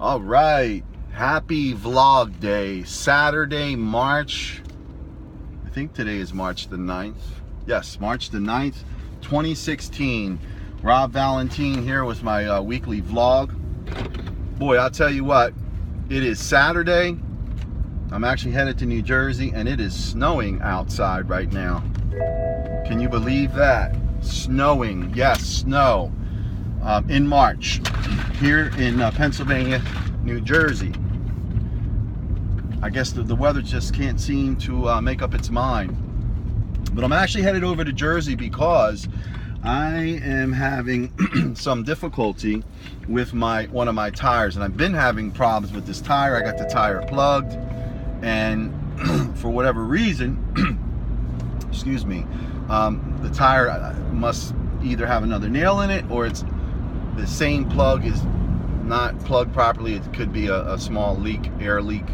All right, happy vlog day. Saturday, March, I think today is March the 9th. Yes, March the 9th, 2016. Rob Valentin here with my weekly vlog. Boy, I'll tell you what, it is Saturday. I'm actually headed to New Jersey and it is snowing outside right now. Can you believe that? Snowing, yes, snow. In March here in Pennsylvania, New Jersey. I guess the weather just can't seem to make up its mind. But I'm actually headed over to Jersey because I am having some difficulty with one of my tires, and I've been having problems with this tire. I got the tire plugged, and for whatever reason, excuse me, the tire must either have another nail in it, or it's the same plug is not plugged properly. It could be a small leak, air leak.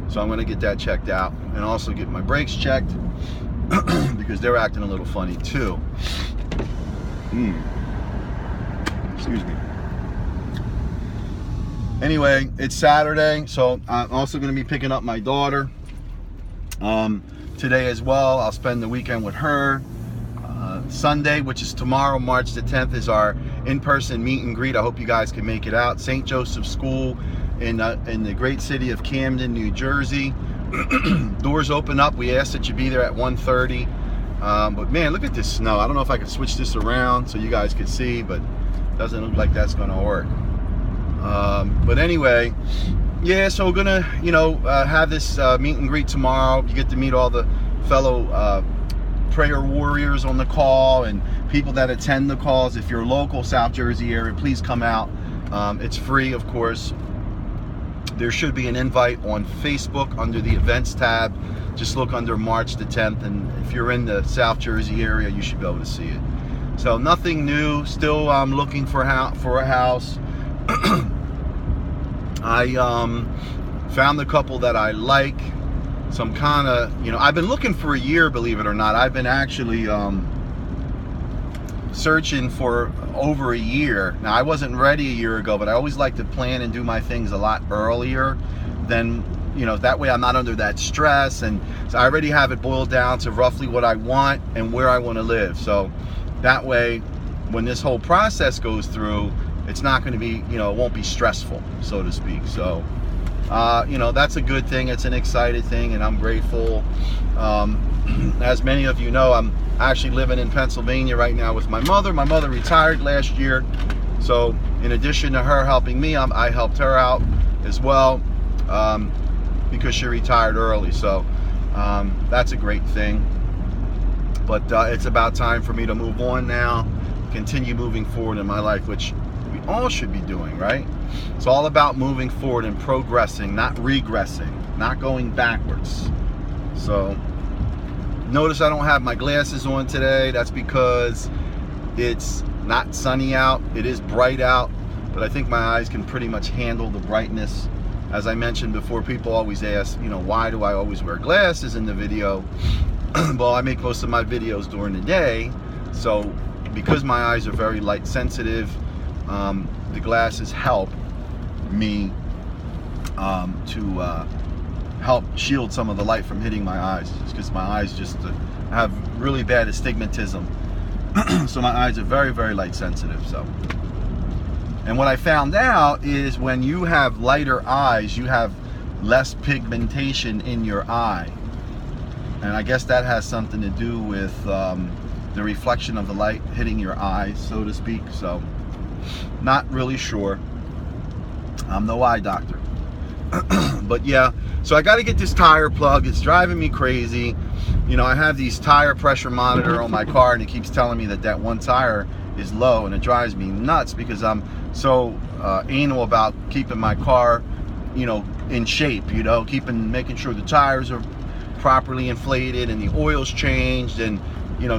So I'm going to get that checked out, and also get my brakes checked because they're acting a little funny too. Excuse me. Anyway, it's Saturday, so I'm also going to be picking up my daughter today as well. I'll spend the weekend with her. Sunday, which is tomorrow, March the 10th, is our in-person meet and greet. I hope you guys can make it out. St. Joseph's School in the great city of Camden, New Jersey. Doors open up. We ask that you be there at 1:30. But man, look at this snow. I don't know if I can switch this around so you guys can see, but it doesn't look like that's gonna work. But anyway, yeah, so we're gonna have this meet and greet tomorrow. You get to meet all the fellow prayer warriors on the call and people that attend the calls. If you're local, South Jersey area, please come out. It's free, of course. There should be an invite on Facebook under the events tab. Just look under March the 10th, and if you're in the South Jersey area, you should be able to see it. So nothing new. Still looking for a house. I found the couple that I like. Some kind of, I've been looking for a year, believe it or not. I've been actually searching for over a year. Now, I wasn't ready a year ago, but I always like to plan and do my things a lot earlier than, that way I'm not under that stress. And so I already have it boiled down to roughly what I want and where I want to live. So that way, when this whole process goes through, it's not going to be, it won't be stressful, so to speak. So that's a good thing. It's an exciting thing, and I'm grateful. As many of you know, I'm actually living in Pennsylvania right now with my mother. My mother retired last year, so in addition to her helping me, I helped her out as well because she retired early. So that's a great thing. But it's about time for me to move on now, continue moving forward in my life, which we all should be doing, right? It's all about moving forward and progressing, not regressing, not going backwards. So notice I don't have my glasses on today. That's because it's not sunny out. It is bright out, but I think my eyes can pretty much handle the brightness. As I mentioned before, people always ask, why do I always wear glasses in the video? Well, I make most of my videos during the day, so because my eyes are very light sensitive, the glasses help me to help shield some of the light from hitting my eyes, because my eyes just have really bad astigmatism. So my eyes are very, very light sensitive. So, and what I found out is when you have lighter eyes, you have less pigmentation in your eye, and I guess that has something to do with the reflection of the light hitting your eyes, so to speak. So not really sure. I'm no eye doctor. But yeah, so I got to get this tire plug. It's driving me crazy. I have these tire pressure monitor on my car, and it keeps telling me that one tire is low, and it drives me nuts because I'm so anal about keeping my car, in shape, making sure the tires are properly inflated and the oil's changed, and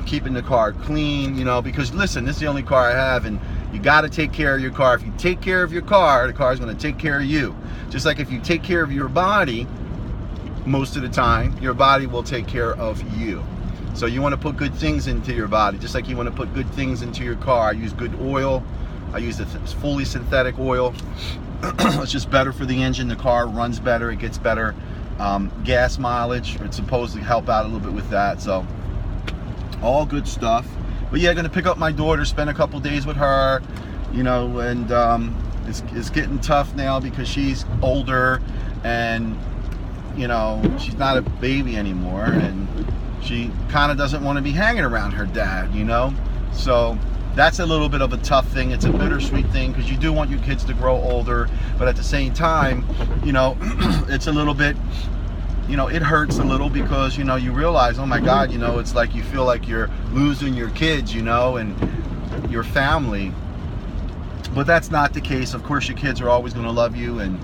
keeping the car clean, because listen, this is the only car I have, and you got to take care of your car. If you take care of your car, the car is going to take care of you. Just like if you take care of your body, most of the time, your body will take care of you. So you want to put good things into your body, just like you want to put good things into your car. I use good oil. I use a fully synthetic oil. It's just better for the engine. The car runs better. It gets better gas mileage. It's supposed to help out a little bit with that. So all good stuff. But yeah, gonna pick up my daughter, spend a couple days with her, you know, and it's getting tough now because she's older and, you know, she's not a baby anymore, and she kind of doesn't want to be hanging around her dad, you know. So that's a little bit of a tough thing. It's a bittersweet thing because you do want your kids to grow older, but at the same time, you know, it's a little bit, you know, it hurts a little because, you know, you realize, oh my God, you know, it's like you feel like you're losing your kids, you know, and your family. But that's not the case. Of course, your kids are always going to love you and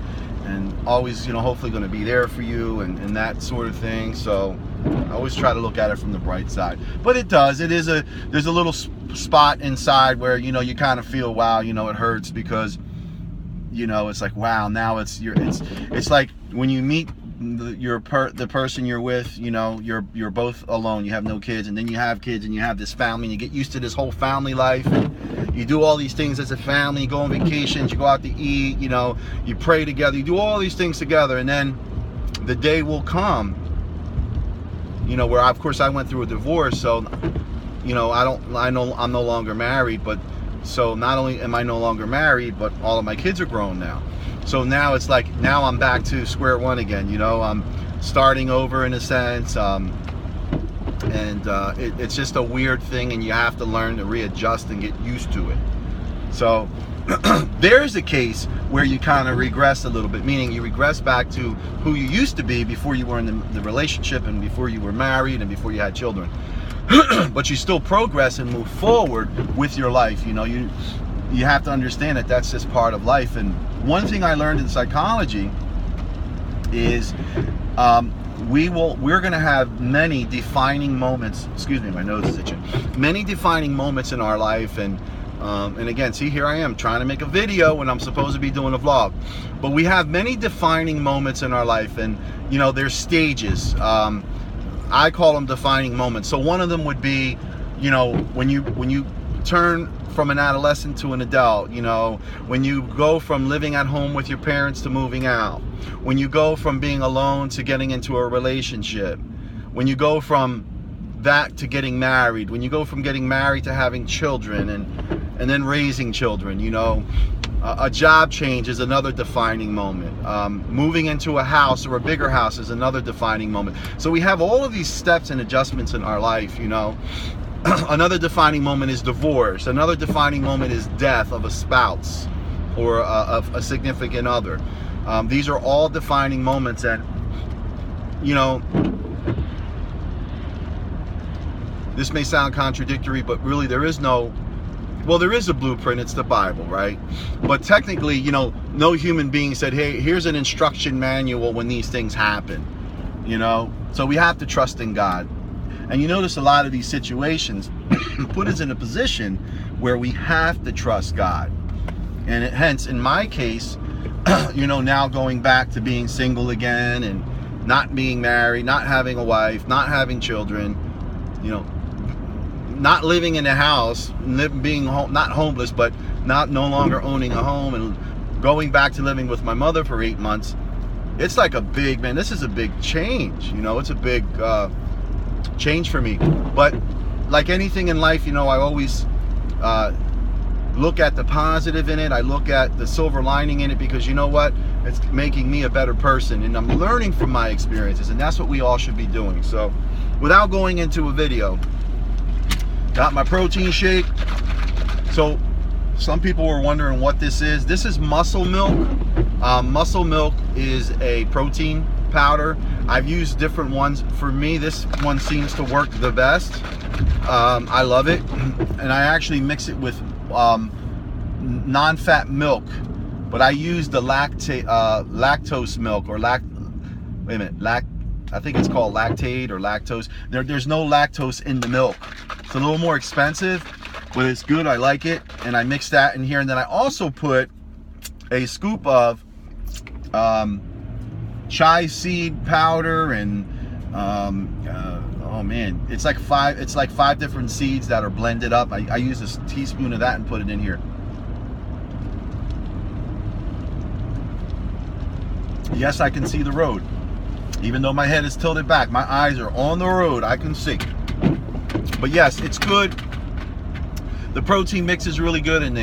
always, you know, hopefully going to be there for you and that sort of thing. So I always try to look at it from the bright side. But it does. There's a little spot inside where, you know, you kind of feel, wow, you know, it hurts because, you know, it's like, wow, now it's like when you meet the person you're with, you know, you're both alone, you have no kids, and then you have kids and you have this family and you get used to this whole family life, and you do all these things as a family, you go on vacations, you go out to eat, you know, you pray together, you do all these things together, and then the day will come, you know, where of course I went through a divorce, so, you know, I'm no longer married, but so not only am I no longer married, but all of my kids are grown now. So now it's like, now I'm back to square one again, you know, I'm starting over in a sense, it's just a weird thing, and you have to learn to readjust and get used to it. So there's a case where you kind of regress a little bit, meaning you regress back to who you used to be before you were in the relationship and before you were married and before you had children. But you still progress and move forward with your life, you know. You have to understand that that's just part of life. And one thing I learned in psychology is we're going to have many defining moments. Excuse me, my nose is itching. Many defining moments in our life, and again, see, here I am trying to make a video when I'm supposed to be doing a vlog. But we have many defining moments in our life, and you know, there's stages. I call them defining moments. So one of them would be, you know, when you turn from an adolescent to an adult, you know, when you go from living at home with your parents to moving out, when you go from being alone to getting into a relationship, when you go from that to getting married, when you go from getting married to having children and then raising children, you know, a job change is another defining moment. Moving into a house or a bigger house is another defining moment. So we have all of these steps and adjustments in our life, you know. Another defining moment is divorce. Another defining moment is death of a spouse or of a significant other. These are all defining moments that, you know, this may sound contradictory, but really there is no, well, there is a blueprint, it's the Bible, right? But technically, you know, no human being said, hey, here's an instruction manual when these things happen, you know? So we have to trust in God. And you notice a lot of these situations put us in a position where we have to trust God. And hence, in my case, you know, now going back to being single again and not being married, not having a wife, not having children, you know, not living in a house, being not homeless, but no longer owning a home, and going back to living with my mother for 8 months. It's like a big, man, this is a big change, you know, it's a big change for me. But like anything in life, you know, I always look at the positive in it. I look at the silver lining in it, because you know what? It's making me a better person, and I'm learning from my experiences, and that's what we all should be doing. So without going into a video, got my protein shake. So some people were wondering what this is. This is muscle milk. Muscle milk is a protein powder. I've used different ones. For me, this one seems to work the best. I love it, and I actually mix it with non-fat milk, but I use the lactose milk, or I think it's called lactate or lactose. There's no lactose in the milk. It's a little more expensive, but it's good. I like it, and I mix that in here, and then I also put a scoop of chai seed powder, and oh man, it's like five different seeds that are blended up. I use a teaspoon of that and put it in here. Yes, I can see the road. Even though my head is tilted back, my eyes are on the road. I can see. But yes, it's good. The protein mix is really good, and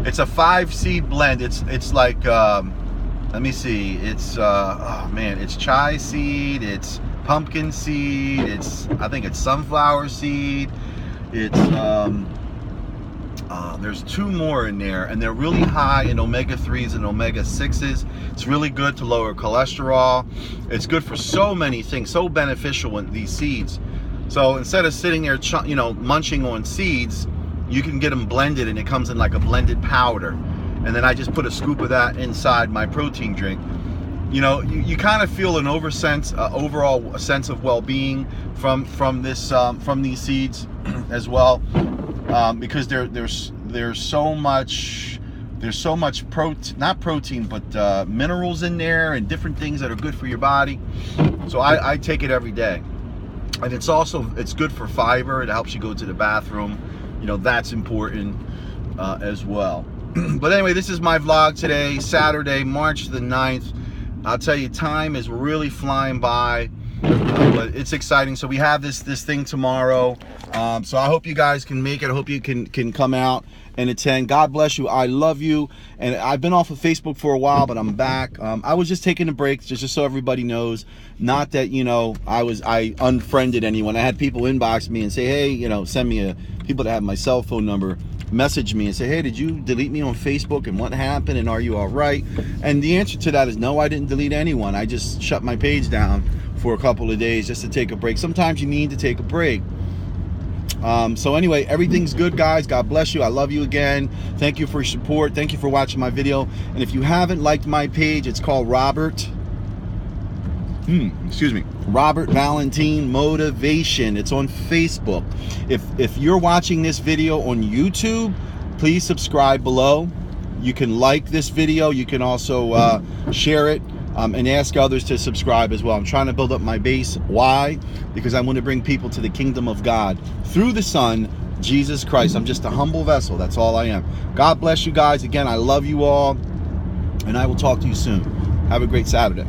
it's a 5-seed blend. It's like let me see. It's oh man, it's chai seed. It's pumpkin seed. I think it's sunflower seed. It's there's 2 more in there, and they're really high in omega-3s and omega-6s. It's really good to lower cholesterol. It's good for so many things, so beneficial in these seeds. So instead of sitting there, munching on seeds, you can get them blended, and it comes in like a blended powder. And then I just put a scoop of that inside my protein drink. You know, you kind of feel an overall sense of well-being from these seeds as well, because there's so much not protein, but minerals in there and different things that are good for your body. So I take it every day, and it's good for fiber. It helps you go to the bathroom. You know, that's important as well. But anyway, this is my vlog today, Saturday, March the 9th. I'll tell you, time is really flying by, but it's exciting. So we have this thing tomorrow. So I hope you guys can make it. I hope you can come out and attend. God bless you. I love you. And I've been off of Facebook for a while, but I'm back. I was just taking a break, just so everybody knows. Not that, you know, I unfriended anyone. I had people inbox me and say, hey, you know, send me people that have my cell phone number, message me and say, hey, did you delete me on Facebook, and what happened, and are you all right? And the answer to that is no, I didn't delete anyone. I just shut my page down for a couple of days just to take a break. Sometimes you need to take a break. So anyway, everything's good, guys. God bless you. I love you again. Thank you for your support. Thank you for watching my video. And if you haven't liked my page, it's called Robert Valentin Motivation. It's on Facebook. If you're watching this video on YouTube, please subscribe below. You can like this video. You can also share it and ask others to subscribe as well. I'm trying to build up my base. Why? Because I want to bring people to the kingdom of God through the Son, Jesus Christ. I'm just a humble vessel. That's all I am. God bless you guys. Again, I love you all, and I will talk to you soon. Have a great Saturday.